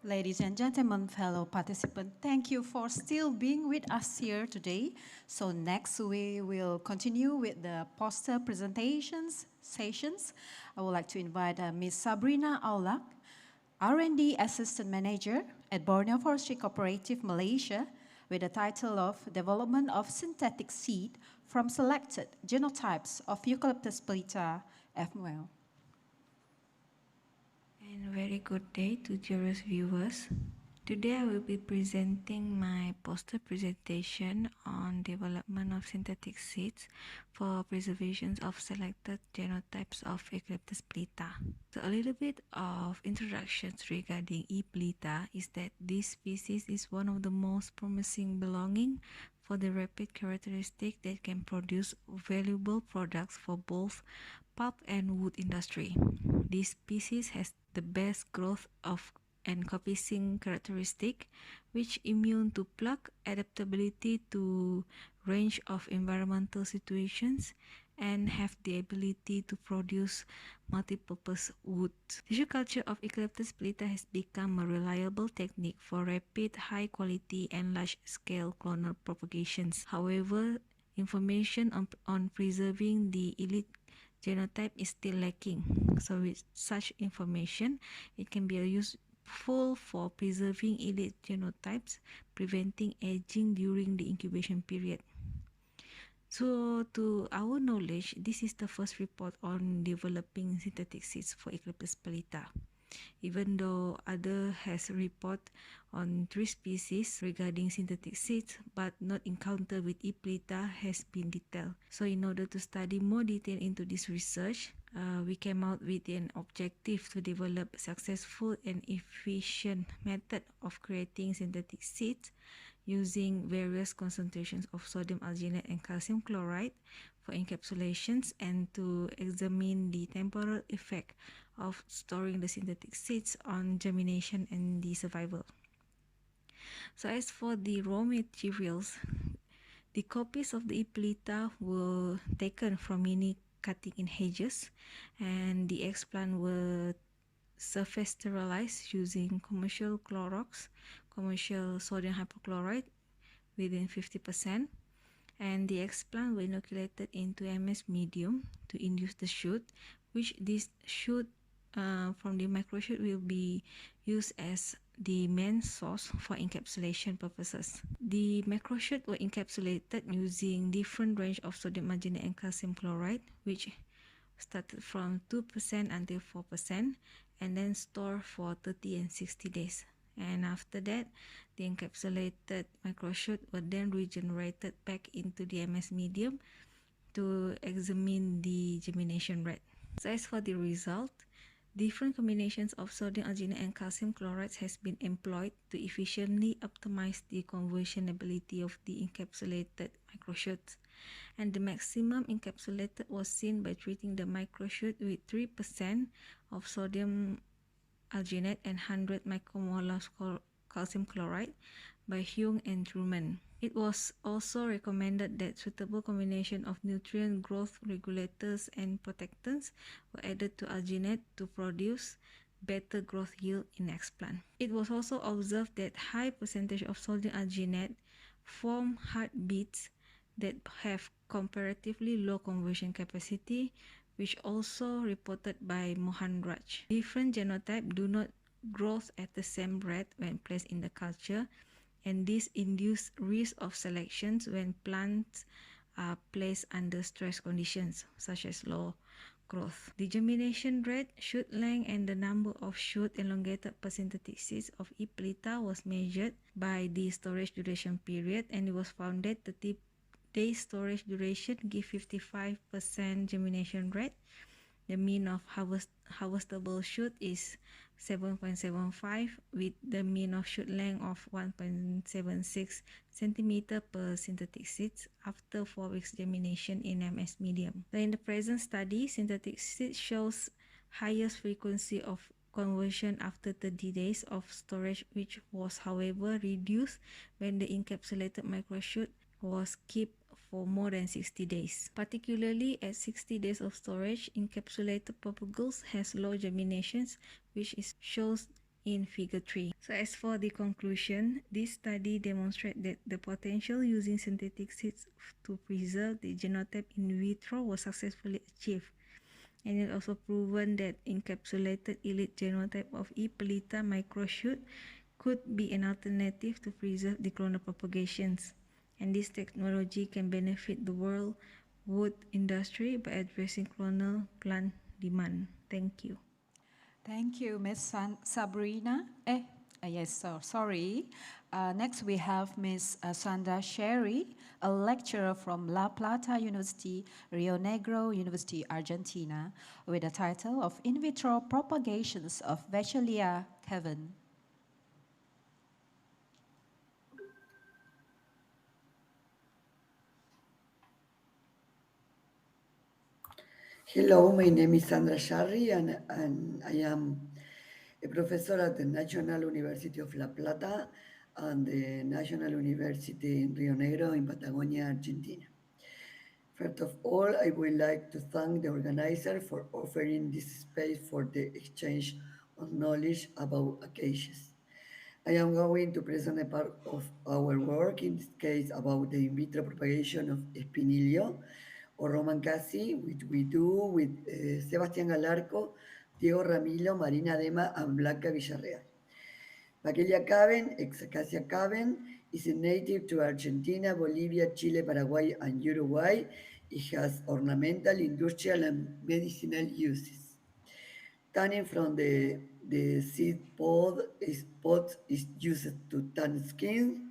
Ladies and gentlemen, fellow participants, thank you for still being with us here today. So next we will continue with the poster presentations sessions. I would like to invite Ms. Sabrina Aulak, R&D Assistant Manager at Borneo Forestry Cooperative, Malaysia, with the title of Development of Synthetic Seed from Selected Genotypes of Eucalyptus pelita FML. And very good day to generous viewers. Today I will be presenting my poster presentation on development of synthetic seeds for preservation of selected genotypes of Eucalyptus pelita. So a little bit of introductions regarding E. pelita is that this species is one of the most promising belonging for the rapid characteristic that can produce valuable products for both pulp and wood industry. This species has the best growth of encompassing characteristic, which immune to plague, adaptability to range of environmental situations, and have the ability to produce multi-purpose wood. Tissue culture of Eucalyptus pelita has become a reliable technique for rapid, high quality, and large-scale clonal propagations. However, information on preserving the elite genotype is still lacking. So with such information, it can be useful for preserving elite genotypes, preventing aging during the incubation period. So to our knowledge, this is the first report on developing synthetic seeds for Eucalyptus pelita. Even though other has report on 3 species regarding synthetic seeds, but not encounter with E. pelita has been detailed. So in order to study more detail into this research, we came out with an objective to develop successful and efficient method of creating synthetic seeds using various concentrations of sodium alginate and calcium chloride for encapsulations, and to examine the temporal effect of storing the synthetic seeds on germination and the survival. So as for the raw materials, the copies of the E. pelita were taken from mini cutting in hedges, and the explant were surface sterilized using commercial Clorox, commercial sodium hypochlorite within 50%, and the explant were inoculated into MS medium to induce the shoot, which this shoot from the microshoot will be used as the main source for encapsulation purposes. The microshoot were encapsulated using different range of sodium alginate and calcium chloride, which started from 2% until 4%, and then stored for 30 and 60 days. And after that, the encapsulated microshoot were then regenerated back into the MS medium to examine the germination rate. So as for the result, different combinations of sodium alginate and calcium chloride has been employed to efficiently optimize the conversion ability of the encapsulated microshoots. And the maximum encapsulated was seen by treating the microshoot with 3% of sodium alginate and 100 micromolar calcium chloride by Huang and Truman. It was also recommended that suitable combination of nutrient growth regulators and protectants were added to alginate to produce better growth yield in explant. It was also observed that high percentage of sodium alginate form hard beads that have comparatively low conversion capacity, which also reported by Mohan Raj. Different genotypes do not grow at the same rate when placed in the culture, and this induces risk of selections when plants are placed under stress conditions such as low growth. The germination rate, shoot length, and the number of shoot elongated per synthetic seeds of E. pelita was measured by the storage duration period, and it was found that the day storage duration give 55% germination rate. The mean of harvestable shoot is 7.75 with the mean of shoot length of 1.76 centimeter per synthetic seeds after 4 weeks germination in MS medium. So in the present study, synthetic seed shows highest frequency of conversion after 30 days of storage, which was however reduced when the encapsulated microshoot was kept for more than 60 days. Particularly at 60 days of storage, encapsulated propagules has low germinations, which shows in Figure 3. So as for the conclusion, this study demonstrates that the potential using synthetic seeds to preserve the genotype in vitro was successfully achieved. And it also proven that encapsulated elite genotype of E. pellita microshoot could be an alternative to preserve the clonal propagations. And this technology can benefit the world wood industry by addressing clonal plant demand. Thank you. Thank you, Miss Sabrina. Yes, sorry. Next, we have Miss Sandra Sherry, a lecturer from La Plata University, Rio Negro University, Argentina, with the title of In Vitro Propagations of Vachellia cavern. Hello, my name is Sandra Sharri, and I am a professor at the National University of La Plata and the National University in Rio Negro in Patagonia, Argentina. First of all, I would like to thank the organizer for offering this space for the exchange of knowledge about acacias. I am going to present a part of our work, in this case about the in vitro propagation of Espinilio or Roman Cassi, which we do with Sebastián Galarco, Diego Ramilo, Marina Dema, and Blanca Villarreal. Vachellia caven, ex Acacia caven, is a native to Argentina, Bolivia, Chile, Paraguay, and Uruguay. It has ornamental, industrial, and medicinal uses. Tannin from the seed pod is used to tan skin.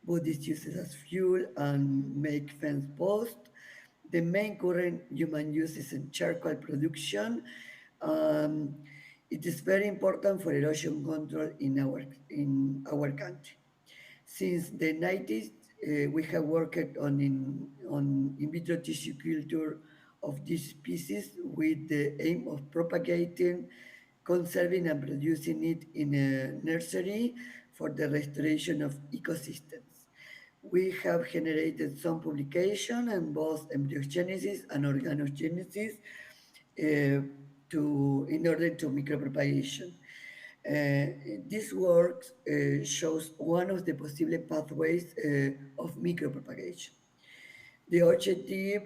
Wood is used as fuel and make fence posts. The main current human use is in charcoal production. Um, it is very important for erosion control in our country. Since the 90s, we have worked on in vitro tissue culture of these species with the aim of propagating, conserving, and producing it in a nursery for the restoration of ecosystems. We have generated some publication on both embryogenesis and organogenesis in order to micropropagation. This work shows one of the possible pathways of micropropagation. The objective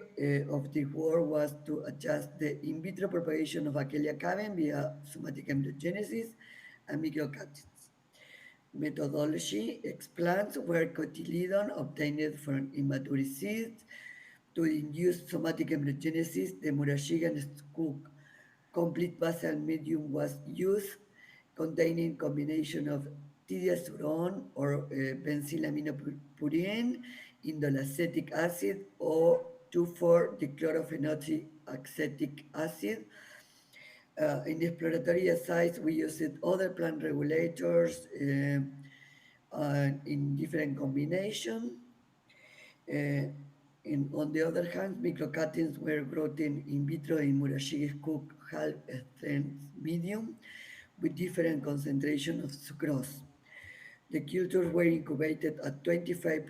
of this work was to adjust the in vitro propagation of Acacia caven via somatic embryogenesis and microcuttings. Methodology explains where cotyledon obtained from immature seeds to induce somatic embryogenesis, the Murashigan Cook complete basal medium was used containing combination of tidiazuron or benzylaminopurin, indolacetic acid, or 2,4-dichlorophenoxy acetic acid. In exploratory sites, we used other plant regulators in different combination. On the other hand, microcuttings were grown in vitro in Murashige cook half-strength medium with different concentration of sucrose. The cultures were incubated at 25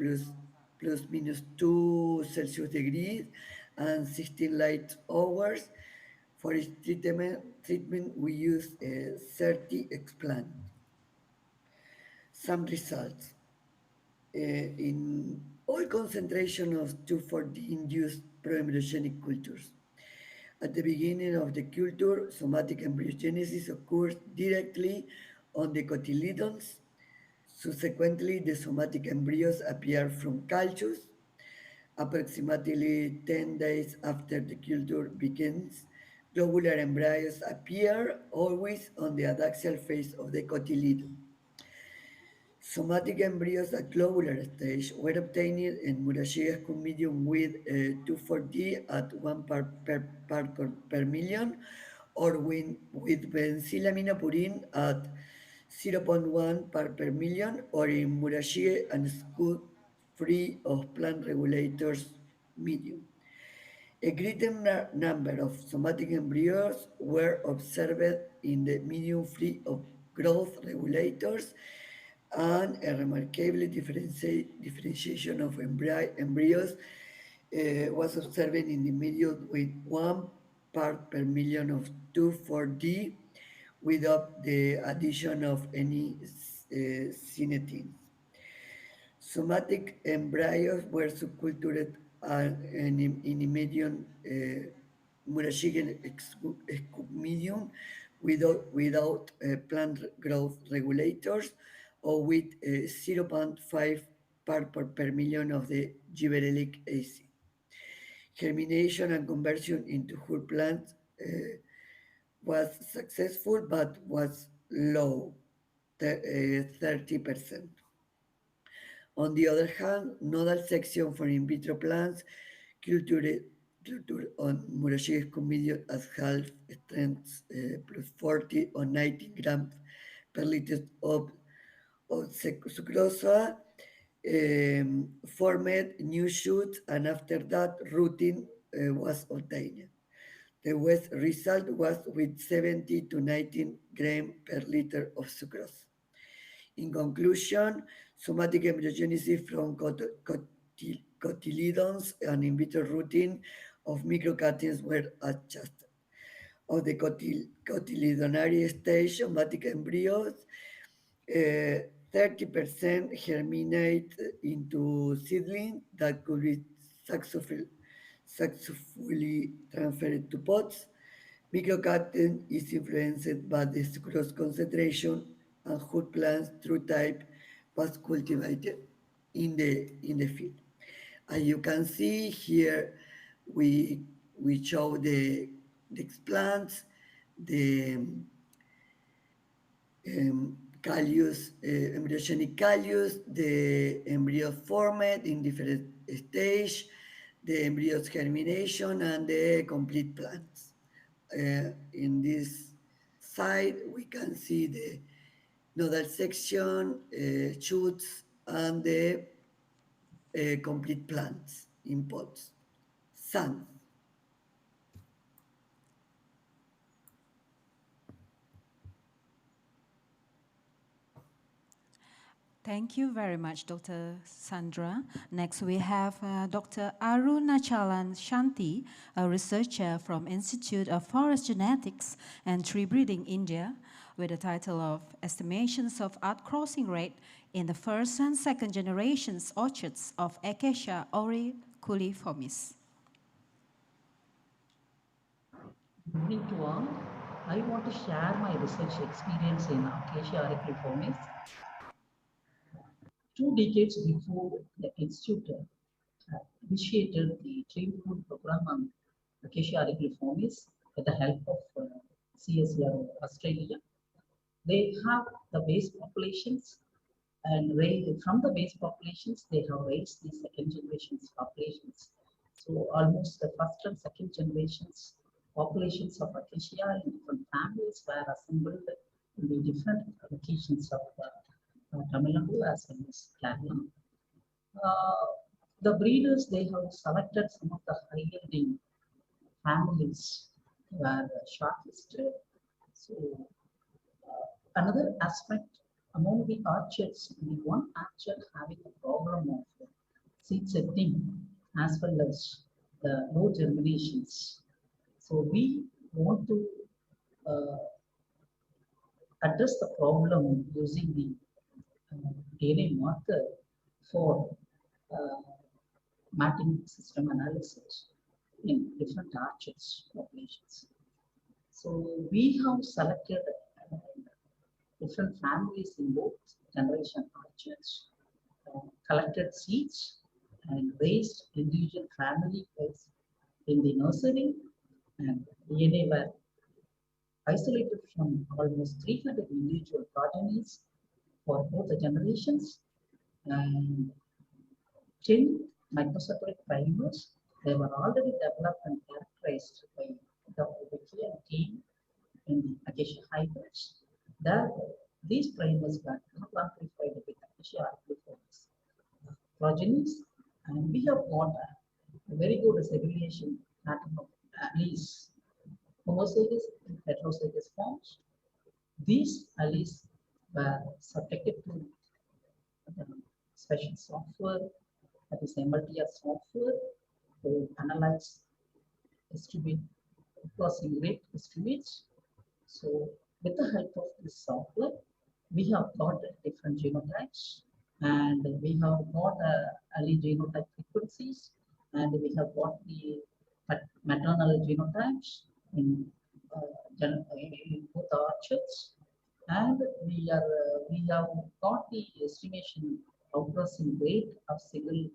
plus minus 2 Celsius degrees and 16 light hours. For its treatment we used 30 explant. Some results. In all concentration of 2,4-D induced proembryogenic cultures. At the beginning of the culture, somatic embryogenesis occurs directly on the cotyledons. Subsequently, the somatic embryos appear from cultures. Approximately 10 days after the culture begins, globular embryos appear always on the adaxial face of the cotyledon. Somatic embryos at globular stage were obtained in Murashige medium with 2,4-D at 1 part per million or with benzylaminopurin at zero point 0.1 part per million or in Murashige and Scoot free of plant regulators medium. A greater number of somatic embryos were observed in the medium free of growth regulators and a remarkable differentiation of embryos was observed in the medium with 1 part per million of 2,4-D without the addition of any synetins. Somatic embryos were subcultured in medium Murashigen medium without plant growth regulators or with 0.5 part per million of the gibberellic acid. Germination and conversion into whole plants was successful but was low, 30%. On the other hand, nodal section for in vitro plants cultured on Murashige's medium at half strength plus 40 or 90 grams per liter of sucrosa formed new shoots, and after that rooting was obtained. The West result was with 70 to 19 grams per liter of sucrose. In conclusion, somatic embryogenesis from cotyledons and in vitro routine of microcatenations were adjusted. Of the cotyledonary stage, somatic embryos, 30% germinate into seedling that could be successfully transferred to pods. Microcaten is influenced by the sucrose concentration, and whole plants through type was cultivated in the field. As you can see here, we show the plants, the callus, embryogenic callus, the embryo formed in different stage, the embryo's germination, and the complete plants. In this side, we can see the nodal section, shoots, and the complete plants in pots. Sun. Thank you very much, Dr. Sandra. Next, we have Dr. Arunachalan Shanti, a researcher from Institute of Forest Genetics and Tree Breeding, India, with the title of Estimations of Outcrossing Rate in the First and Second Generations Orchards of Acacia auriculiformis. Good evening to all. I want to share my research experience in Acacia auriculiformis. 2 decades before the Institute initiated the tree food program on Acacia auriculiformis with the help of CSER Australia. They have the base populations, and from the base populations, they have raised the second generation's populations. So almost the first and second generations populations of acacia in different families were assembled in the different locations of Tamil Nadu as well as Kerala. The breeders, they have selected some of the high-yielding families were shortlisted. So another aspect among the orchards, the one orchard having a problem of seed setting as well as the low germinations. So we want to address the problem using the DNA marker for matting system analysis in different orchards populations. So we have selected different families in both generation orchards, collected seeds and raised individual family beds in the nursery, and DNA were isolated from almost 300 individual progenies for both the generations, and 10 microsatellite primers. They were already developed and characterized by Dr. Vicky and team in the Acacia hybrids. Therefore, these primers were not amplified with Acacia auriculiformis progenies, and we have got a very good segregation pattern of alleles, homozygous and heterozygous forms. These alleles were subjected to special software, that is MLTR software, to analyze estimate crossing rate estimates. So With the help of this software, we have got different genotypes, and we have got early genotype frequencies, and we have got the maternal genotypes in, in both orchards, and we have got the estimation of crossing rate of single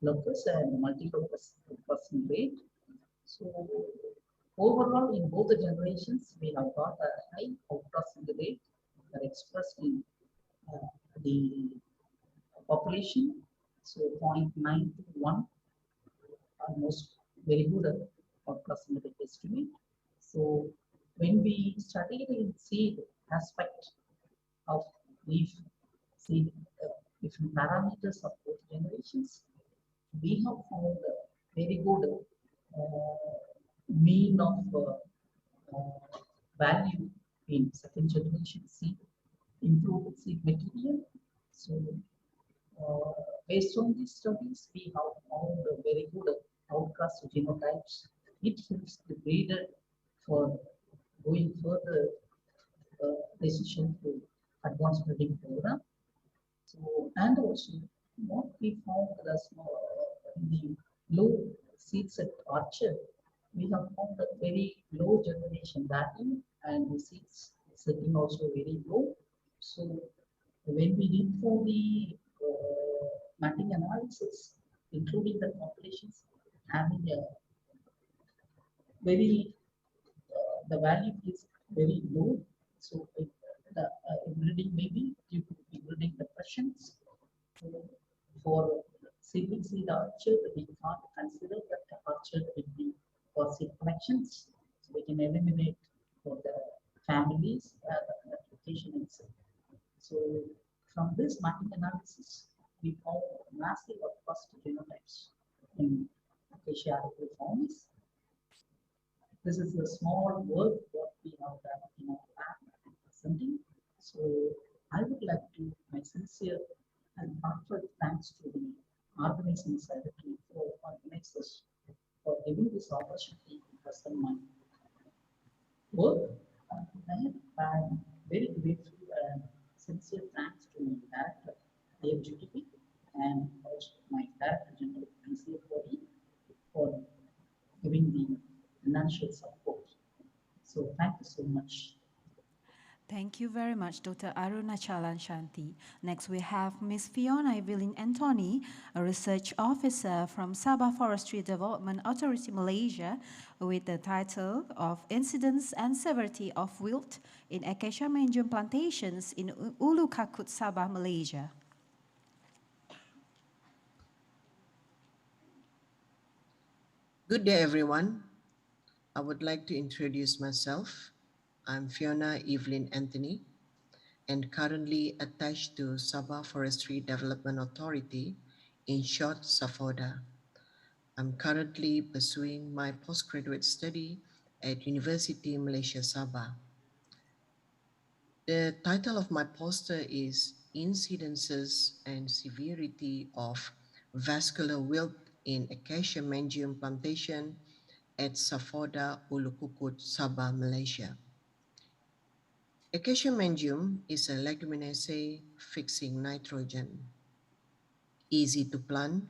locus and multi-locus crossing rate. So overall, in both the generations, we have got a high outcrossing rate that expressed in the population. So 0.9 to 1, almost very good outcrossing rate estimate. So when we studied in seed aspect of leaf seed, different parameters of both generations, we have found a very good mean of value in second generation seed, improved seed material. So based on these studies, we have found a very good outcast genotypes. It helps the breeder for going further decision to advanced breeding program. So, and also what we found as in the low seed set orchard, we have found a very low generation value and the seeds setting also very low. So when we did for the mapping analysis, including the populations having a very the value is very low. So the breeding maybe due to breeding depressions. For seedling seed orchard, we can't consider that the orchard will be for seed collections. So we can eliminate for the families the application itself. So from this mapping analysis, we found massive of first genotypes in Acacia forms. This is a small work what we have done in our lab presenting. So I would like to my sincere and heartfelt thanks to the organizing secretary for organizers for giving this opportunity to present my work. And I'm very grateful and sincere thanks to my director, IFGTP, and also my director general PCF for giving the financial support. So thank you so much. Thank you very much, Dr. Arunachalan Shanti. Next, we have Ms. Fiona Evelyn Anthony, a research officer from Sabah Forestry Development Authority, Malaysia, with the title of Incidence and Severity of Wilt in Acacia Manjum Plantations in Ulu Kakut, Sabah, Malaysia. Good day, everyone. I would like to introduce myself. I'm Fiona Evelyn Anthony and currently attached to Sabah Forestry Development Authority, in short, SAFODA. I'm currently pursuing my postgraduate study at University Malaysia Sabah. The title of my poster is Incidences and Severity of Vascular Wilt in Acacia Mangium Plantation at Safoda Ulukukut, Sabah, Malaysia. Acacia mangium is a leguminosae fixing nitrogen, easy to plant,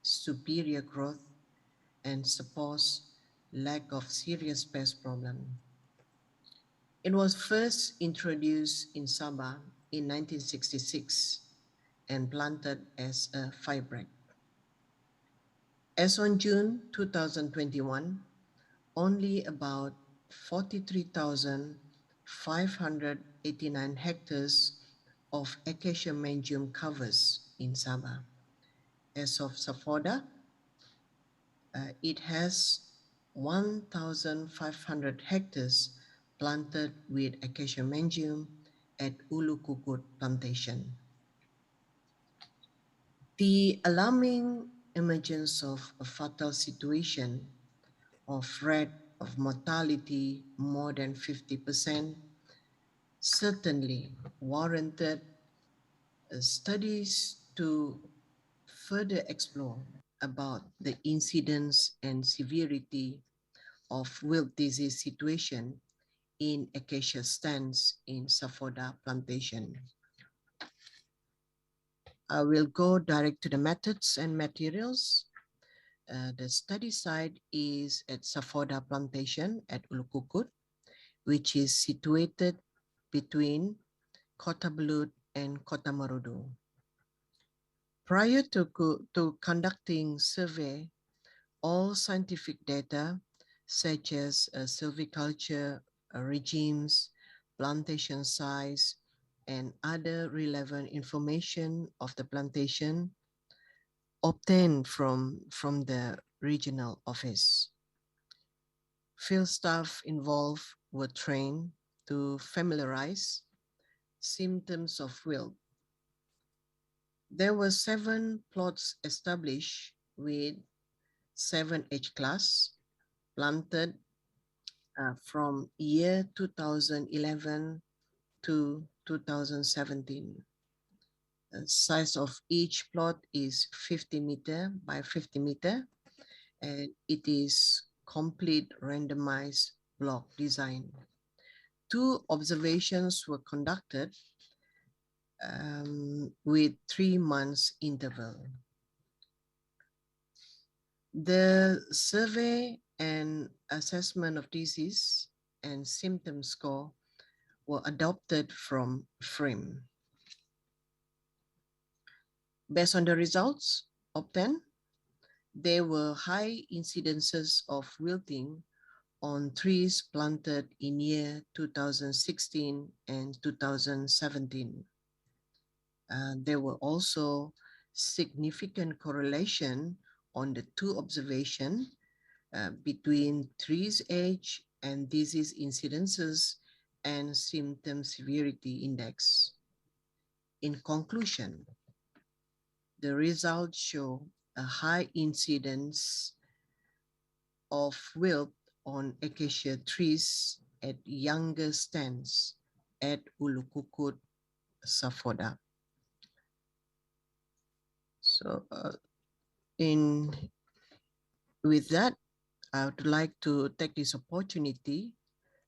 superior growth, and suppose lack of serious pest problem. It was first introduced in Sabah in 1966 and planted as a fibrate. As on June 2021, only about 43,589 hectares of Acacia mangium covers in Sabah. As of Safoda, it has 1,500 hectares planted with Acacia mangium at Ulu Kukut Plantation. The alarming emergence of a fatal situation of rate of mortality more than 50% certainly warranted studies to further explore about the incidence and severity of wilt disease situation in acacia stands in Safoda Plantation. I will go direct to the methods and materials. The study site is at Safoda Plantation at Ulukukut, which is situated between Kota Belud and Kota Marudu. Prior to conducting survey, all scientific data, such as silviculture regimes, plantation size, and other relevant information of the plantation obtained from the regional office. Field staff involved were trained to familiarize symptoms of wilt. There were 7 plots established with 7 age class planted from year 2011 to 2017. The size of each plot is 50 meter by 50 meter, and it is complete randomized block design. 2 observations were conducted with 3 months interval. The survey and assessment of disease and symptom score were adopted from FRAME. Based on the results obtained, there were high incidences of wilting on trees planted in year 2016 and 2017. There were also significant correlation on the 2 observations between trees age and disease incidences and symptom severity index. In conclusion, the results show a high incidence of wilt on acacia trees at younger stands at Ulukukut, Safoda. So with that, I would like to take this opportunity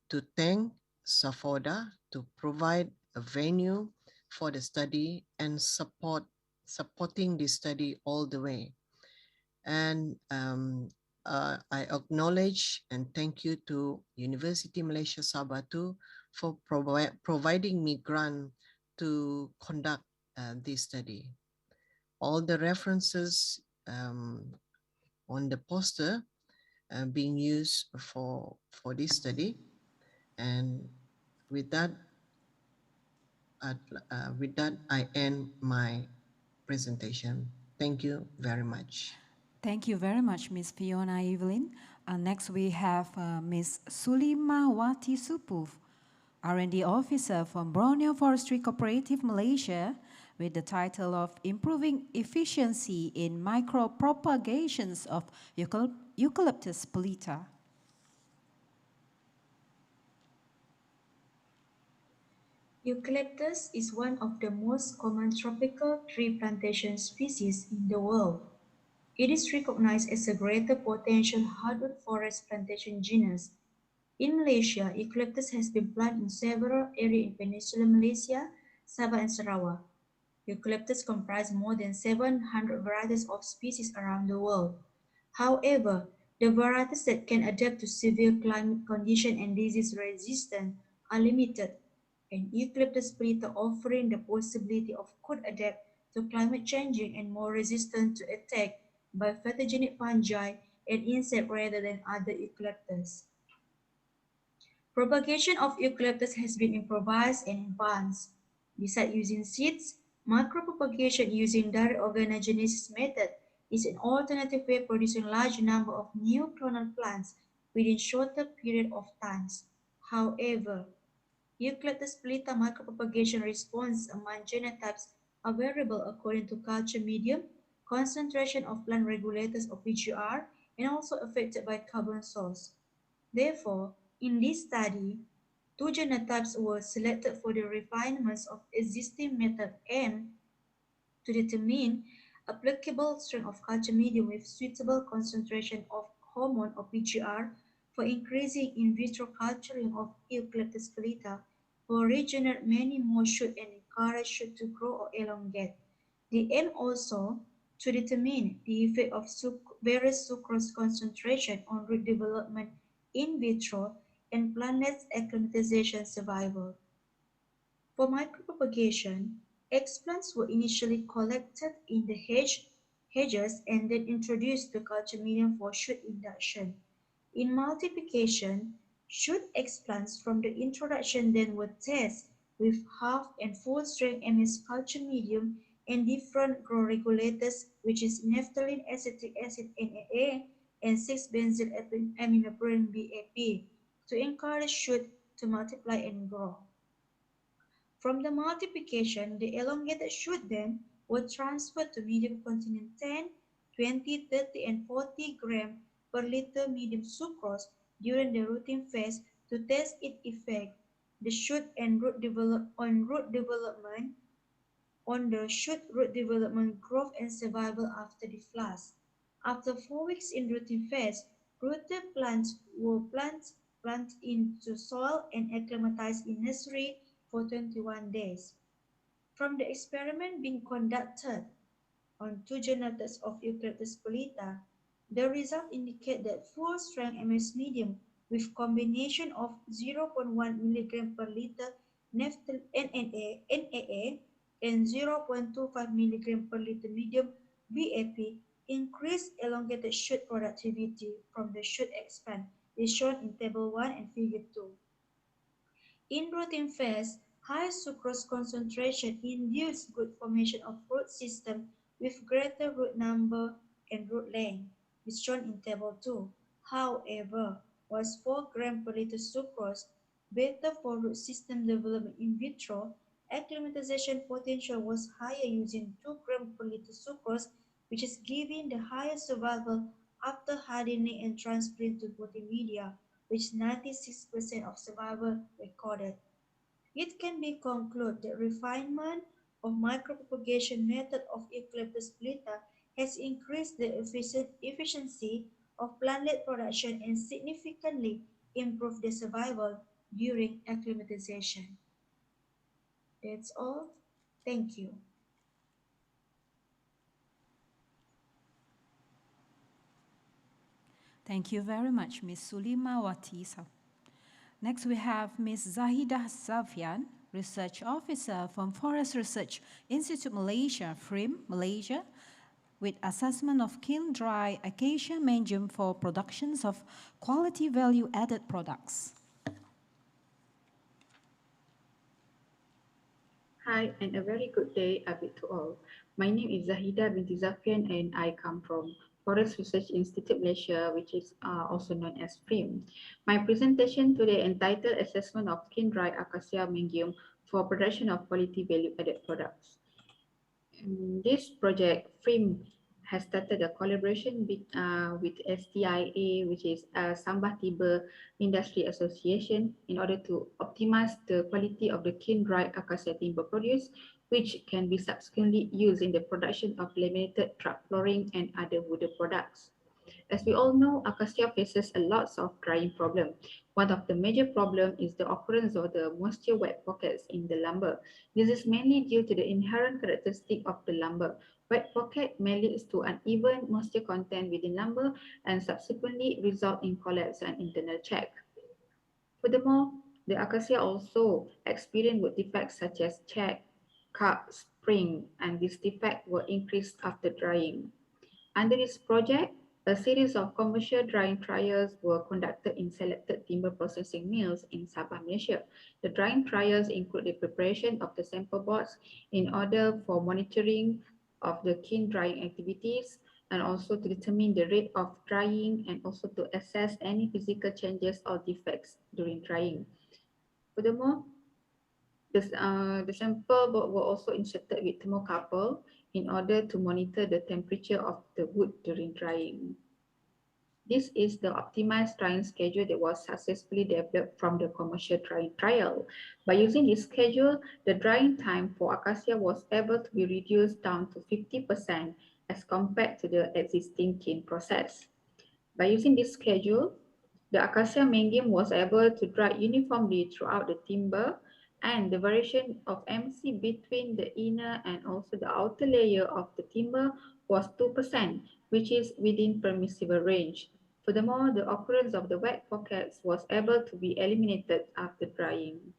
to thank Safoda to provide a venue for the study and supporting the study all the way. And I acknowledge and thank you to University Malaysia Sabah too for providing me grant to conduct this study. All the references on the poster being used for this study. And with that, I end my presentation. Thank you very much. Thank you very much, Ms. Fiona Evelyn. Next, we have Ms. Sulimawati Supuf, R&D Officer from Borneo Forestry Cooperative Malaysia, with the title of Improving Efficiency in Micro-Propagations of Eucalyptus pelita. Eucalyptus is one of the most common tropical tree plantation species in the world. It is recognized as a greater potential hardwood forest plantation genus. In Malaysia, eucalyptus has been planted in several areas in Peninsular Malaysia, Sabah and Sarawak. Eucalyptus comprises more than 700 varieties of species around the world. However, the varieties that can adapt to severe climate conditions and disease resistance are limited, and Eucalyptus pelita offering the possibility of could adapt to climate changing and more resistant to attack by pathogenic fungi and insects rather than other eucalyptus. Propagation of eucalyptus has been improvised and advanced. Besides using seeds, micropropagation using direct organogenesis method is an alternative way of producing large number of new clonal plants within shorter period of times. However, Eucalyptus pelita micropropagation response among genotypes are variable according to culture medium, concentration of plant regulators or PGR, and also affected by carbon source. Therefore, in this study, 2 genotypes were selected for the refinements of existing method and to determine applicable strength of culture medium with suitable concentration of hormone or PGR for increasing in vitro culturing of Eucalyptus pelita, for regenerate many more shoot and encourage shoot to grow or elongate. The aim also to determine the effect of various sucrose concentration on root development in vitro and plantlet acclimatization survival. For micropropagation, explants were initially collected in the hedges and then introduced to culture medium for shoot induction. In multiplication, shoot explants from the introduction then were tested with half and full strength MS culture medium and different growth regulators, which is naphthalene acetic acid NAA and 6-benzyl aminobutyrin BAP, to encourage shoot to multiply and grow. From the multiplication, the elongated shoot then were transferred to medium containing 10, 20, 30, and 40 gram per liter medium sucrose during the rooting phase to test its effect the shoot and root development on the shoot root development growth and survival after the flask. After 4 weeks in rooting phase, rooted plants were planted into soil and acclimatized in nursery for 21 days. From the experiment being conducted on 2 genetics of Eucalyptus pelita, the results indicate that full-strength MS medium with combination of 0.1 mg per liter NAA and 0.25 mg per liter medium BAP increased elongated shoot productivity from the shoot expand is shown in Table 1 and Figure 2. In rooting phase, high sucrose concentration induced good formation of root system with greater root number and root length, is shown in Table 2. However, was 4 gram per liter sucrose better for root system development in vitro, acclimatization potential was higher using 2 gram per liter sucrose, which is giving the highest survival after hardening and transferring to potting media, with 96% of survival recorded. It can be concluded that refinement of micropropagation method of Eucalyptus pelita has increased the efficiency of plantlet production and significantly improved the survival during acclimatization. That's all. Thank you. Thank you very much, Ms. Sulima Watisa. Next, we have Ms. Zahidah Safian, Research Officer from Forest Research Institute Malaysia, FRIM, Malaysia, with assessment of kiln-dry acacia medium for productions of quality value-added products. Hi, and a very good day to all. My name is Zahida binti Zafian, and I come from Forest Research Institute Malaysia, which is also known as FRIM. My presentation today entitled Assessment of Kiln-Dry Acacia Medium for Production of Quality Value-Added Products. This project, FRIM, has started a collaboration with STIA, which is Sambah Timber Industry Association, in order to optimize the quality of the kiln-dry acacia timber produce, which can be subsequently used in the production of laminated truck flooring and other wooden products. As we all know, acacia faces a lot of drying problem. One of the major problems is the occurrence of the moisture wet pockets in the lumber. This is mainly due to the inherent characteristic of the lumber. Wet pocket may lead to uneven moisture content within lumber and subsequently result in collapse and internal check. Furthermore, the acacia also experience wood defects such as check, cut, spring, and this defect will increase after drying. Under this project, a series of commercial drying trials were conducted in selected timber processing mills in Sabah, Malaysia. The drying trials include the preparation of the sample boards in order for monitoring of the kiln drying activities, and also to determine the rate of drying and also to assess any physical changes or defects during drying. Furthermore, the sample board were also inserted with thermocouple in order to monitor the temperature of the wood during drying. This is the optimized drying schedule that was successfully developed from the commercial drying trial. By using this schedule, the drying time for acacia was able to be reduced down to 50% as compared to the existing kiln process. By using this schedule, The acacia mangium was able to dry uniformly throughout the timber, and the variation of MC between the inner and also the outer layer of the timber was 2%, which is within permissible range. Furthermore, the occurrence of the wet pockets was able to be eliminated after drying.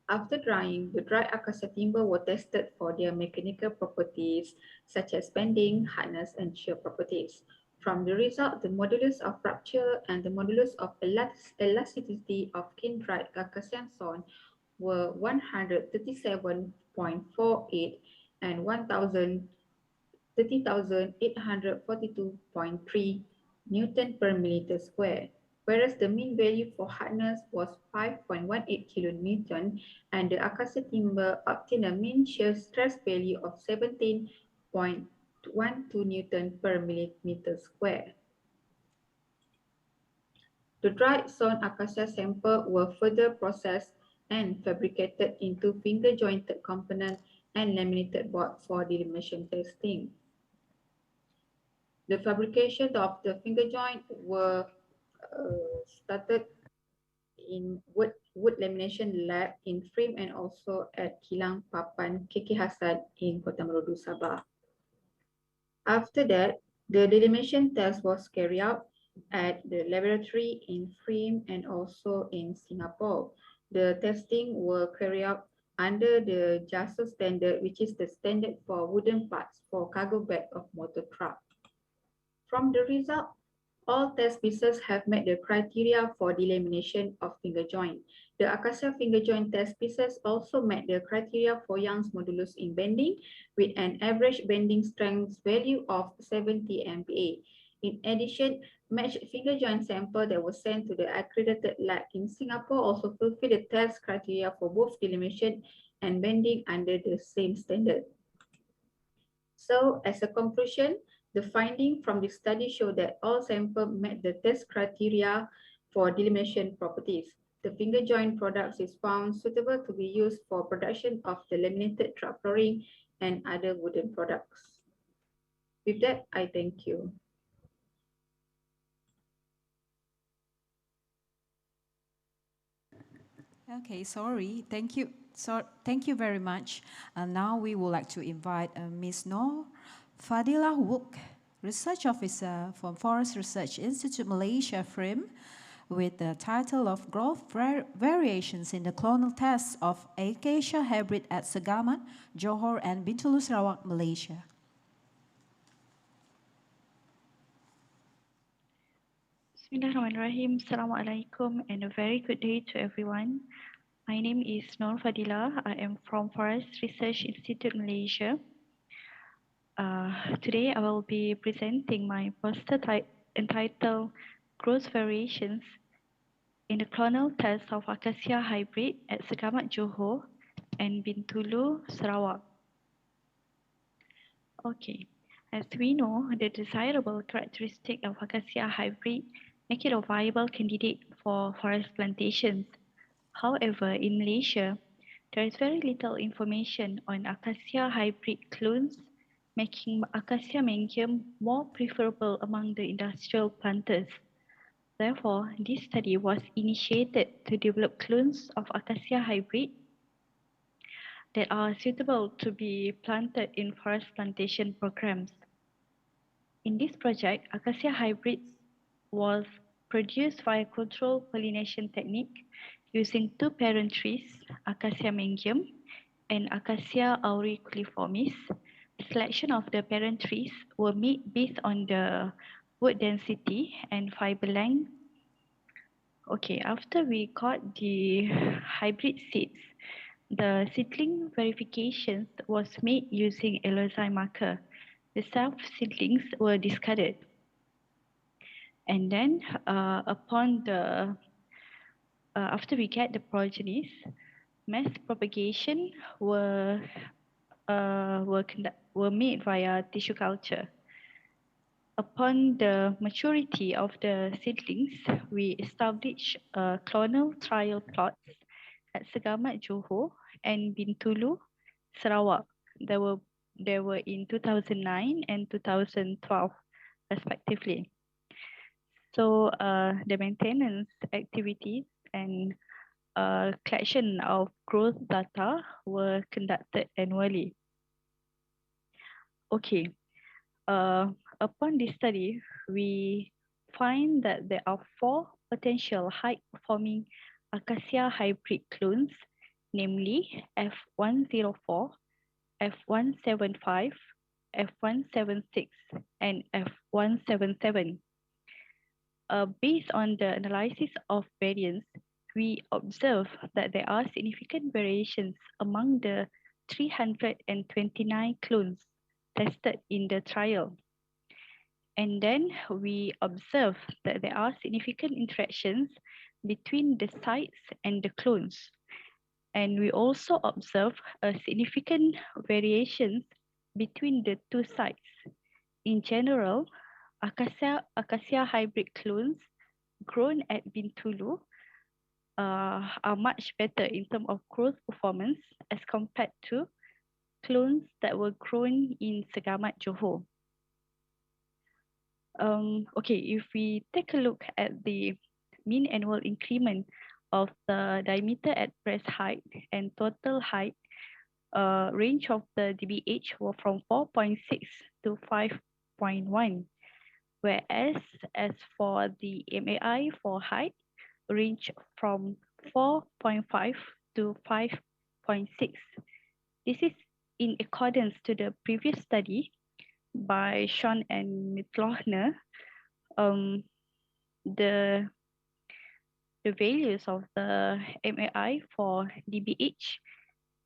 After drying, the dry acacia timber were tested for their mechanical properties such as bending, hardness, and shear properties. From the result, the modulus of rupture and the modulus of elasticity of kiln-dried acacia sawn were 137.48 and 30,842.3 Newton per millimeter square, whereas the mean value for hardness was 5.18 kilonewton, and the acacia timber obtained a mean shear stress value of 17.12 Newton per millimeter square. The dried sawn acacia sample were further processed and fabricated into finger jointed component and laminated board for delineation testing. The fabrication of the finger joint were started in wood lamination lab in Frame and also at Kilang Papan KK Hassan in Kota Marudu, Sabah. After that, the delineation test was carried out at the laboratory in Frame and also in Singapore. The testing were carried out under the JASO standard, which is the standard for wooden parts for cargo bed of motor truck. From the result, all test pieces have met the criteria for delamination of finger joint. The acacia finger joint test pieces also met the criteria for Young's modulus in bending with an average bending strength value of 70 MPa. In addition, matched finger joint sample that was sent to the accredited lab in Singapore also fulfilled the test criteria for both delamination and bending under the same standard. So, as a conclusion, the finding from the study showed that all samples met the test criteria for delineation properties. The finger joint products is found suitable to be used for production of the laminated truck flooring and other wooden products. With that, I thank you. Okay, sorry. Thank you. So, thank you very much. Now we would like to invite Ms. Noor Fadila Wook, Research Officer from Forest Research Institute Malaysia, FRIM, with the title of Growth Variations in the Clonal Tests of Acacia Hybrid at Segamat, Johor, and Bintulu, Sarawak, Malaysia. Bismillahirrahmanirrahim. Assalamualaikum and a very good day to everyone. My name is Noor Fadila. I am from Forest Research Institute Malaysia. Today I will be presenting my poster entitled Growth Variations in the Clonal Test of Acacia Hybrid at Segamat, Johor and Bintulu, Sarawak. Okay, as we know, the desirable characteristic of Acacia hybrid make it a viable candidate for forest plantations. However, in Malaysia, there is very little information on Acacia hybrid clones, making Acacia mangium more preferable among the industrial planters. Therefore, this study was initiated to develop clones of Acacia hybrid that are suitable to be planted in forest plantation programs. In this project, Acacia hybrids was produced via controlled pollination technique using two parent trees, Acacia mangium and Acacia auriculiformis. Selection of the parent trees were made based on the wood density and fiber length. Okay, after we got the hybrid seeds, the seedling verifications was made using LSI marker. The self-seedlings were discarded. And then after we get the progenies, mass propagation were made via tissue culture. Upon the maturity of the seedlings, we established clonal trial plots at Segamat, Johor and Bintulu, Sarawak. They were in 2009 and 2012, respectively. So the maintenance activities and collection of growth data were conducted annually. Okay, upon this study, we find that there are 4 potential high-performing acacia hybrid clones, namely F104, F175, F176, and F177. Based on the analysis of variants, we observe that there are significant variations among the 329 clones tested in the trial. And then we observe that there are significant interactions between the sites and the clones. And we also observe significant variations between the 2 sites. In general, acacia hybrid clones grown at Bintulu are much better in terms of growth performance as compared to clones that were grown in Segamat, Johor. Okay, if we take a look at the mean annual increment of the diameter at breast height and total height, range of the DBH were from 4.6 to 5.1, whereas as for the MAI for height, range from 4.5 to 5.6. This is in accordance to the previous study by Sean and Mitlohner. The values of the MAI for DBH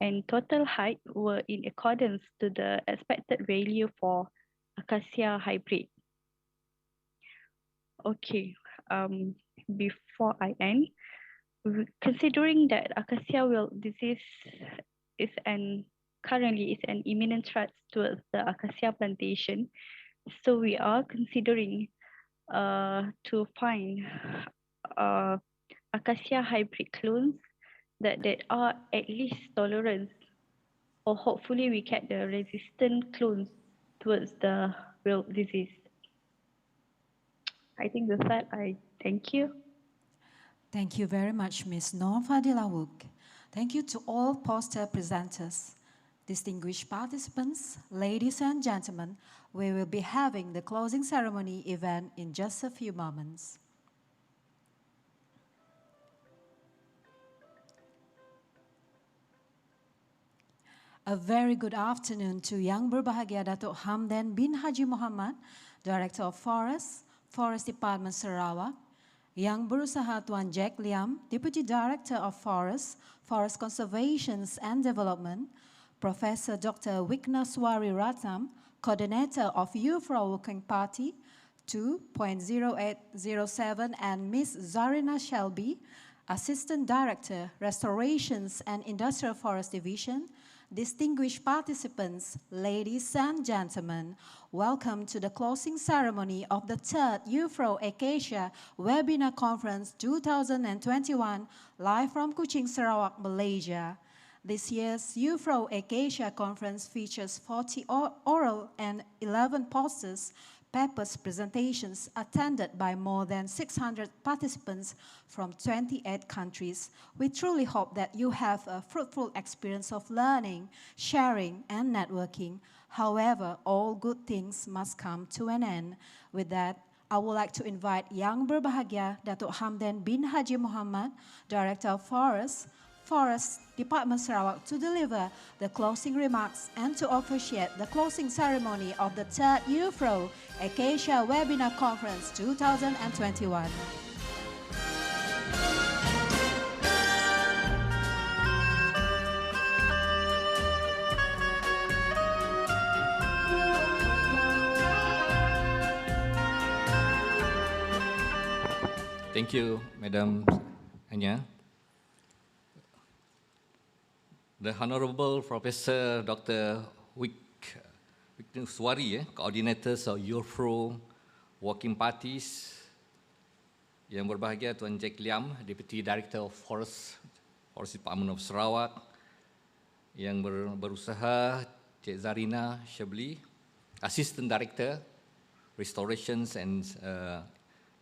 and total height were in accordance to the expected value for acacia hybrid. Okay, before I end, considering that acacia wilt disease is currently an imminent threat towards the acacia plantation, so we are considering to find acacia hybrid clones that are at least tolerant, or hopefully we get the resistant clones towards the wilt disease. I think with that, I thank you. Thank you very much, Ms. Norfadilawuk. Thank you to all poster presenters. Distinguished participants, ladies and gentlemen, we will be having the closing ceremony event in just a few moments. A very good afternoon to Yang Berbahagia Datuk Hamdan bin Haji Muhammad, Director of Forest Department Sarawak, Yang Berusaha Tuan Jack Liam, Deputy Director of Forest Conservation and Development, Professor Dr. Wikneswari Ratam, Coordinator of IUFRO Working Party 2.0807, and Ms. Zarina Shelby, Assistant Director, Restorations and Industrial Forest Division. Distinguished participants, ladies and gentlemen, welcome to the closing ceremony of the 3rd IUFRO Acacia Webinar Conference 2021, live from Kuching, Sarawak, Malaysia. This year's IUFRO Acacia Conference features 40 oral and 11 posters, papers, presentations attended by more than 600 participants from 28 countries. We truly hope that you have a fruitful experience of learning, sharing, and networking. However, all good things must come to an end. With that, I would like to invite Yang Berbahagia Datuk Hamdan bin Haji Muhammad, Director of Forest Department Sarawak, to deliver the closing remarks and to officiate the closing ceremony of the 3rd IUFRO Acacia Webinar Conference 2021. Thank you, Madam Anya. The Honorable Professor Dr. Wikneswari, Coordinators of IUFRO Working Parties, Yang Berbahagia Tuan Jack Liam, Deputy Director of Forest Department of Sarawak, Yang Berusaha Cik Zarina Shabli, Assistant Director, Restorations and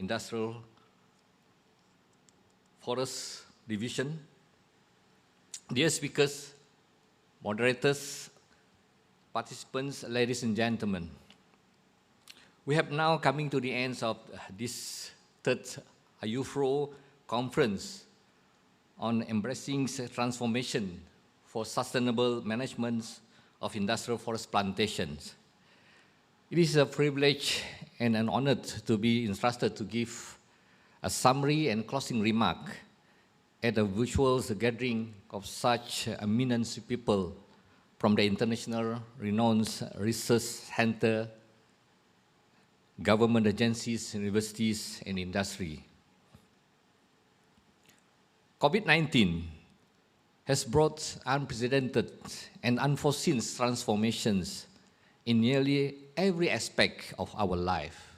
Industrial Forest Division, dear speakers, moderators, participants, ladies and gentlemen, we have now coming to the end of this third IUFRO conference on embracing transformation for sustainable management of industrial forest plantations. It is a privilege and an honor to be entrusted to give a summary and closing remark at a virtual gathering of such eminent people from the international renowned research center, government agencies, universities, and industry. COVID-19 has brought unprecedented and unforeseen transformations in nearly every aspect of our life.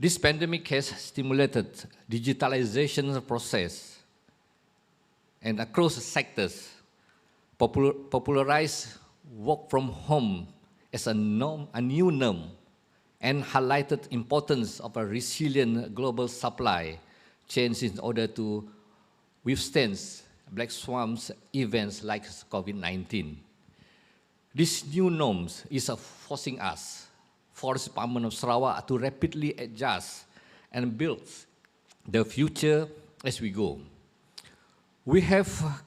This pandemic has stimulated digitalization process and across sectors, popularized work from home as a new norm, and highlighted importance of a resilient global supply chains in order to withstand black swan events like COVID-19. These new norms is forcing us, Forest Department of Sarawak, to rapidly adjust and build the future as we go. We have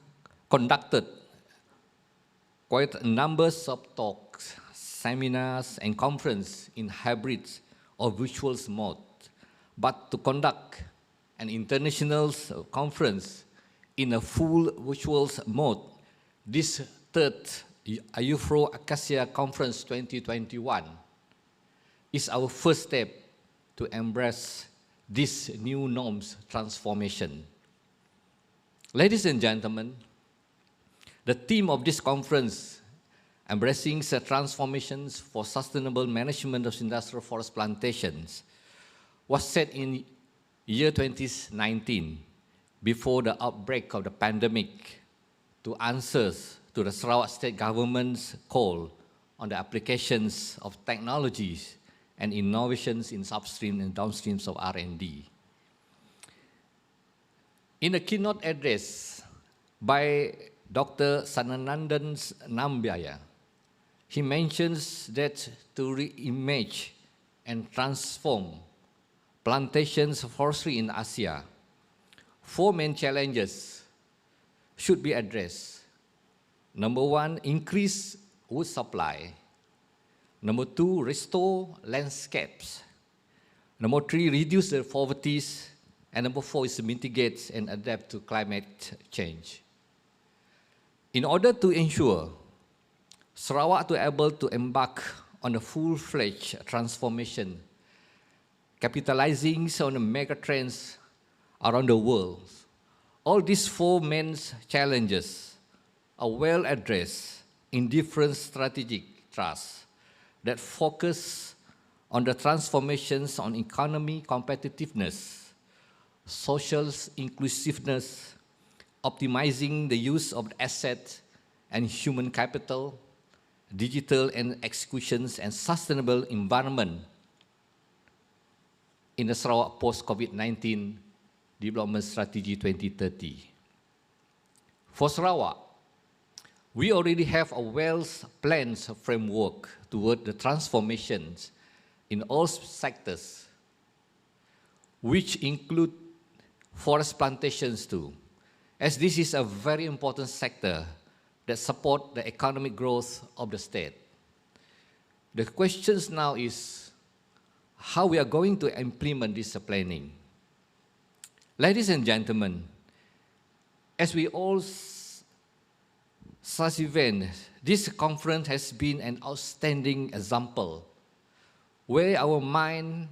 conducted quite a number of talks, seminars, and conferences in hybrid or virtual mode, but to conduct an international conference in a full virtual mode, this third IUFRO Acacia Conference 2021 is our first step to embrace this new norms transformation. Ladies and gentlemen, the theme of this conference, Embracing the Transformations for Sustainable Management of Industrial Forest Plantations, was set in year 2019, before the outbreak of the pandemic, to answer to the Sarawak State Government's call on the applications of technologies and innovations in upstream and downstreams of R&D. In a keynote address by Dr. Sananandan Nambiaya, he mentions that to reimage and transform plantations forestry in Asia, 4 main challenges should be addressed. Number 1, increase wood supply. Number 2, restore landscapes. Number 3, reduce the poverty. And number 4 is to mitigate and adapt to climate change. In order to ensure Sarawak to be able to embark on a full-fledged transformation, capitalizing on the mega trends around the world, all these 4 main challenges are well addressed in different strategic thrusts that focus on the transformations on economy competitiveness, social inclusiveness, optimizing the use of assets and human capital, digital and executions, and sustainable environment in the Sarawak post-COVID-19 Development Strategy 2030. For Sarawak, we already have a well-planned framework toward the transformations in all sectors, which include forest plantations too, as this is a very important sector that supports the economic growth of the state. The question now is how we are going to implement this planning. Ladies and gentlemen, as we all such event, this conference has been an outstanding example where our mind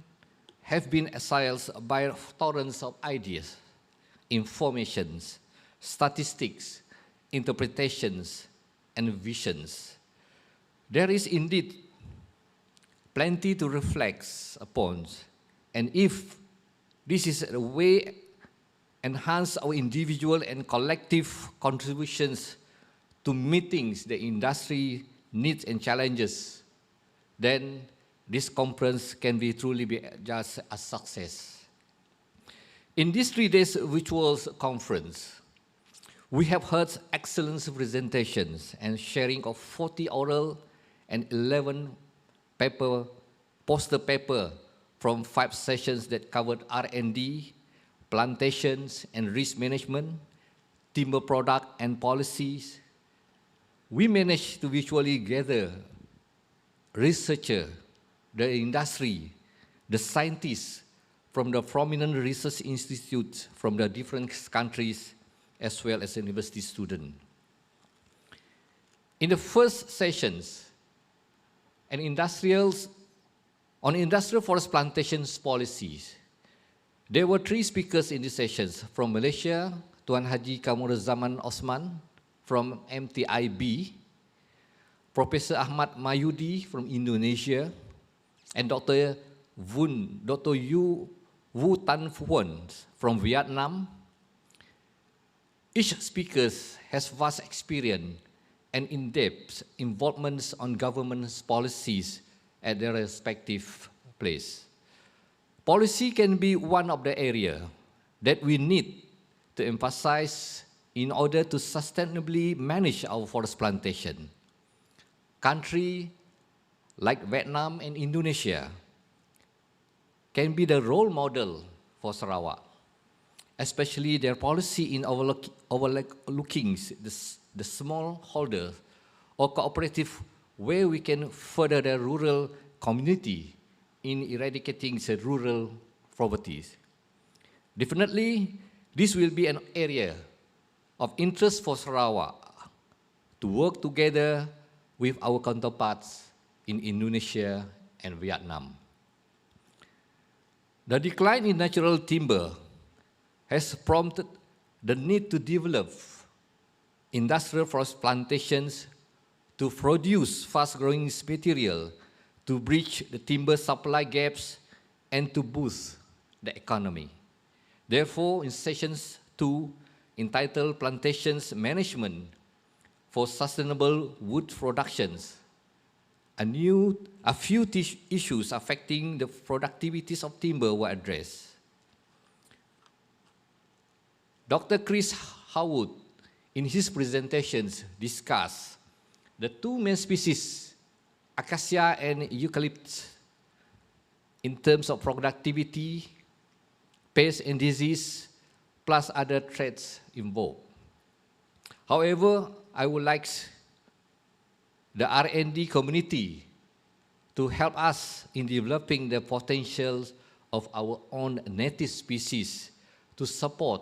have been assailed by torrents of ideas, informations, statistics, interpretations, and visions. There is indeed plenty to reflect upon, and if this is a way enhance our individual and collective contributions to meeting the industry needs and challenges, then this conference can be truly be just a success. In this 3 days virtual conference, we have heard excellent presentations and sharing of 40 oral and 11 poster paper from 5 sessions that covered R&D, plantations and risk management, timber product and policies. We managed to virtually gather researchers, the industry, the scientists from the prominent research institutes from the different countries, as well as university students. In the first sessions, on industrial forest plantations policies, there were 3 speakers in these sessions. From Malaysia, Tuan Haji Kamurazaman Osman from MTIB, Professor Ahmad Mayudi from Indonesia, and Dr. Wu Tan Phuon from Vietnam. Each speaker has vast experience and in-depth involvement on government's policies at their respective place. Policy can be one of the areas that we need to emphasize in order to sustainably manage our forest plantation. Countries like Vietnam and Indonesia can be the role model for Sarawak, especially their policy in overlooking the smallholder or cooperative, where we can further the rural community in eradicating the rural poverty. Definitely, this will be an area of interest for Sarawak to work together with our counterparts in Indonesia and Vietnam. The decline in natural timber has prompted the need to develop industrial forest plantations to produce fast-growing material, to bridge the timber supply gaps, and to boost the economy. Therefore, in sessions 2, entitled Plantations Management for Sustainable Wood Productions, a few issues affecting the productivities of timber were addressed. Dr. Chris Howard, in his presentations, discussed the 2 main species, Acacia and Eucalyptus, in terms of productivity, pest and disease, plus other threats involved. However, I would like the R&D community to help us in developing the potential of our own native species to support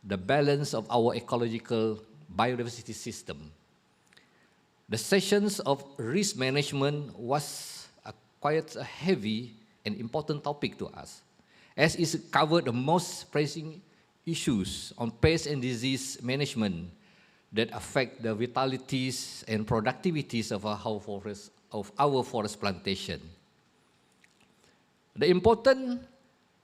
the balance of our ecological biodiversity system. The sessions of risk management was quite a heavy and important topic to us, as it covered the most pressing issues on pest and disease management that affect the vitalities and productivities of our forest plantation. The important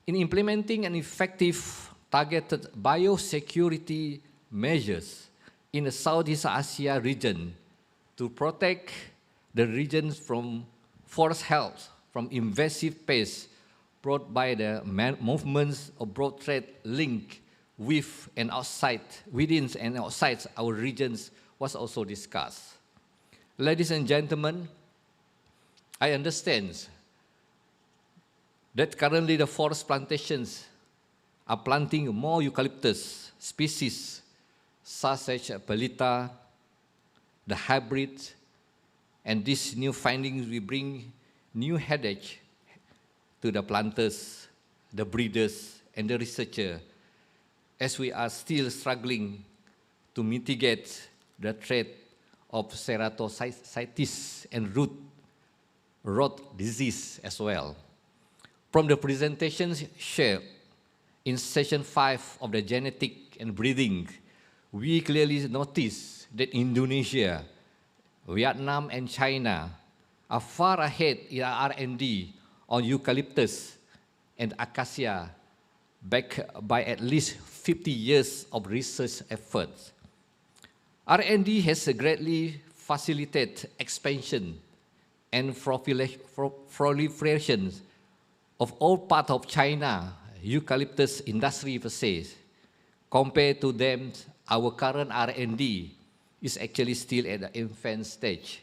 in implementing an effective targeted biosecurity measures in the Southeast Asia region to protect the region from forest health, from invasive pests brought by the movements of broad trade link with and outside, within and outside our regions was also discussed. Ladies and gentlemen, I understand that currently the forest plantations are planting more eucalyptus species such as Pelita, the hybrid, and these new findings will bring new headache to the planters, the breeders, and the researchers, as we are still struggling to mitigate the threat of ceratocystis and rot disease as well. From the presentations shared in session 5 of the genetic and breeding, we clearly notice that Indonesia, Vietnam, and China are far ahead in R&D on eucalyptus and acacia, backed by at least 50 years of research efforts. R&D has greatly facilitated expansion and proliferation of all parts of China eucalyptus industry faces. Compared to them, our current R&D is actually still at the infant stage.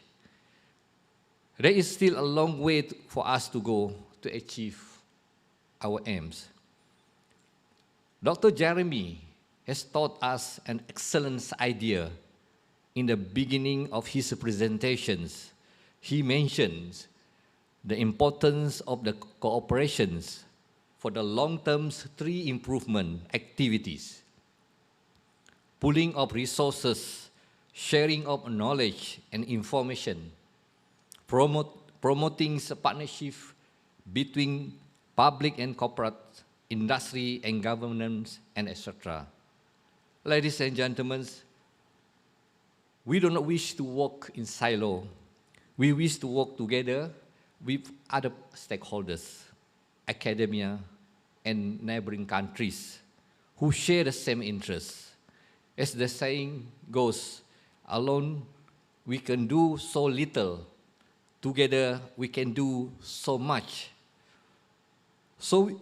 There is still a long way for us to go to achieve our aims. Dr. Jeremy has taught us an excellent idea in the beginning of his presentations. He mentions the importance of the cooperations for the long-term tree improvement activities, pooling of resources, sharing of knowledge and information, promoting partnership between public and corporate, industry and governments, and etc. Ladies and gentlemen, we do not wish to work in silo. We wish to work together with other stakeholders, academia, and neighboring countries who share the same interests. As the saying goes, alone we can do so little. Together we can do so much. So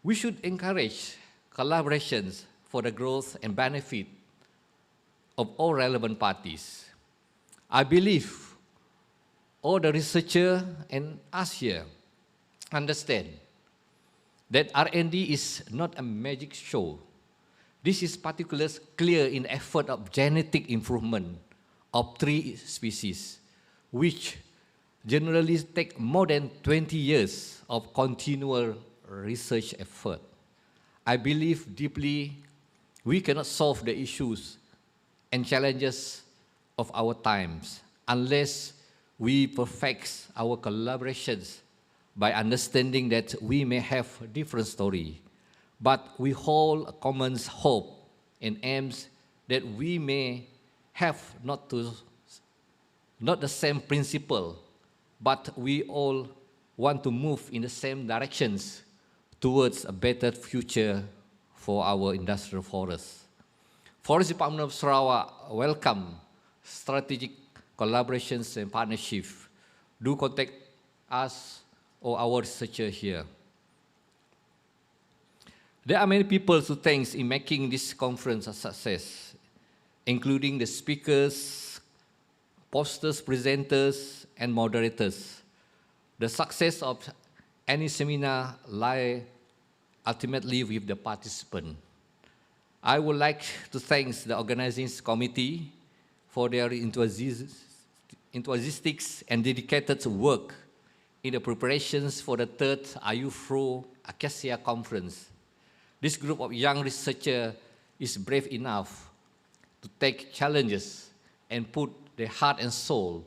we should encourage collaborations for the growth and benefit of all relevant parties. I believe all the researchers and us here understand that R&D is not a magic show. This is particularly clear in the effort of genetic improvement of tree species, which generally take more than 20 years of continual research effort. I believe deeply we cannot solve the issues and challenges of our times unless we perfect our collaborations by understanding that we may have a different story, but we hold a common hope and aims that we may have not the same principle, but we all want to move in the same directions towards a better future for our industrial forests. Forest Department of Sarawak welcome strategic collaborations and partnership. Do contact us or our researcher here. There are many people to thank in making this conference a success, including the speakers, posters, presenters, and moderators. The success of any seminar lies ultimately with the participant. I would like to thank the organizing committee for their enthusiastic and dedicated work in the preparations for the third IUFRO Acacia conference. This group of young researchers is brave enough to take challenges and put their heart and soul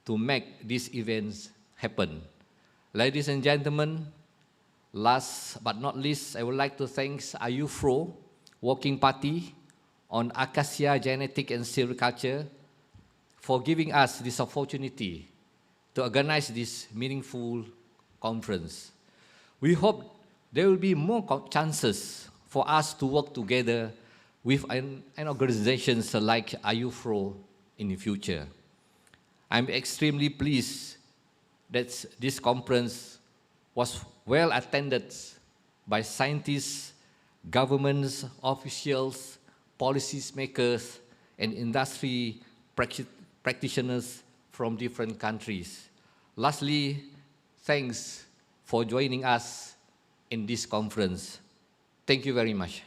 to make these events happen. Ladies and gentlemen, last but not least, I would like to thank IUFRO Working Party on Acacia Genetic and Silviculture for giving us this opportunity to organize this meaningful conference. We hope there will be more chances for us to work together with an organizations like IUFRO in the future. I'm extremely pleased that this conference was well attended by scientists, governments, officials, policy makers, and industry practitioners from different countries. Lastly, thanks for joining us in this conference. Thank you very much.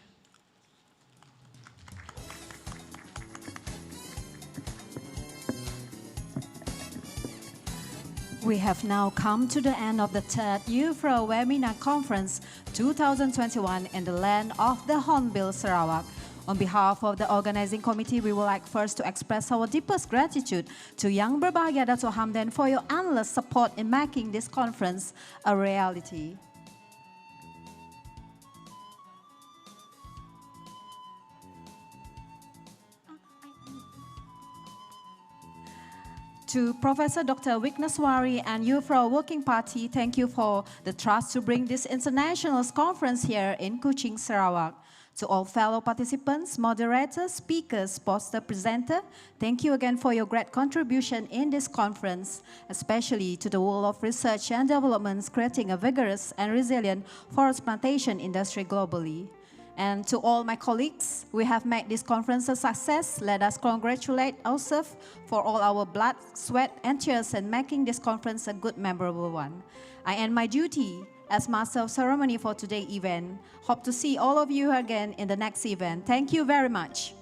We have now come to the end of the third IUFRO Webinar Conference 2021 in the land of the Hornbill, Sarawak. On behalf of the organizing committee, we would like first to express our deepest gratitude to Yang Berbahagia Dato' Hamdan for your endless support in making this conference a reality. To Professor Dr. Wikneswari and IUFRO Working Party, thank you for the trust to bring this international conference here in Kuching, Sarawak. To all fellow participants, moderators, speakers, poster presenter, thank you again for your great contribution in this conference, especially to the world of research and developments creating a vigorous and resilient forest plantation industry globally. And to all my colleagues, we have made this conference a success. Let us congratulate ourselves for all our blood, sweat, and tears in making this conference a good, memorable one. I end my duty as Master of Ceremony for today's event. Hope to see all of you again in the next event. Thank you very much.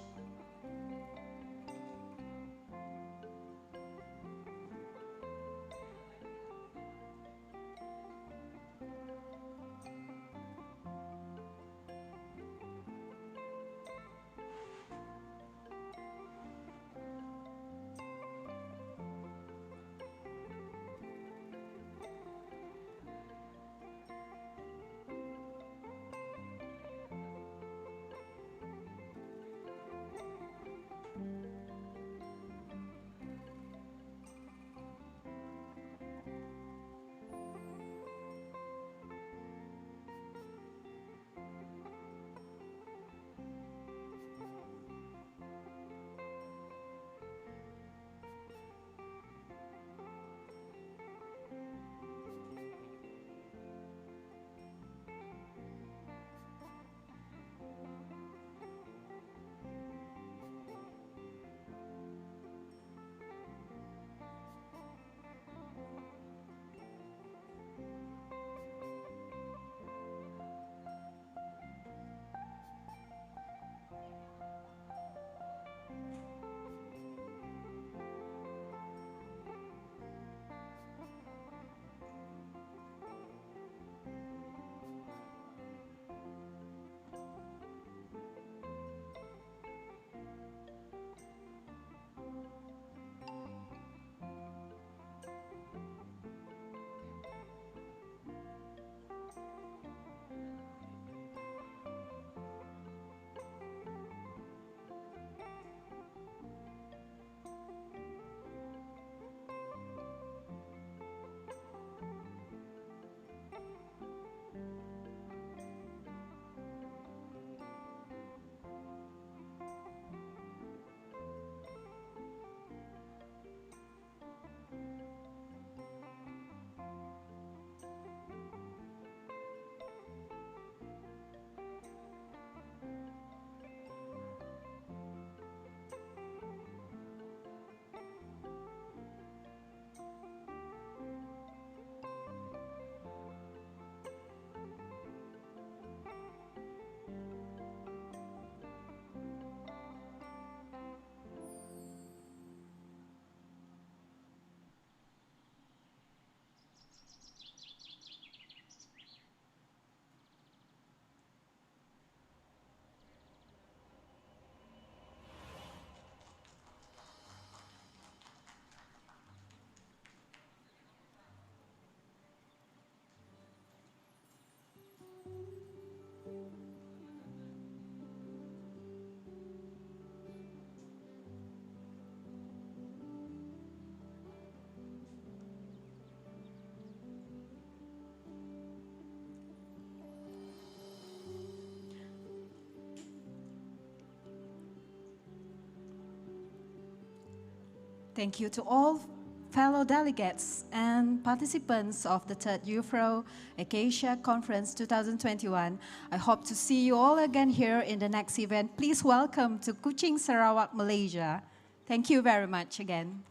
Thank you to all fellow delegates and participants of the third IUFRO Acacia Conference 2021. I hope to see you all again here in the next event. Please welcome to Kuching, Sarawak, Malaysia. Thank you very much again.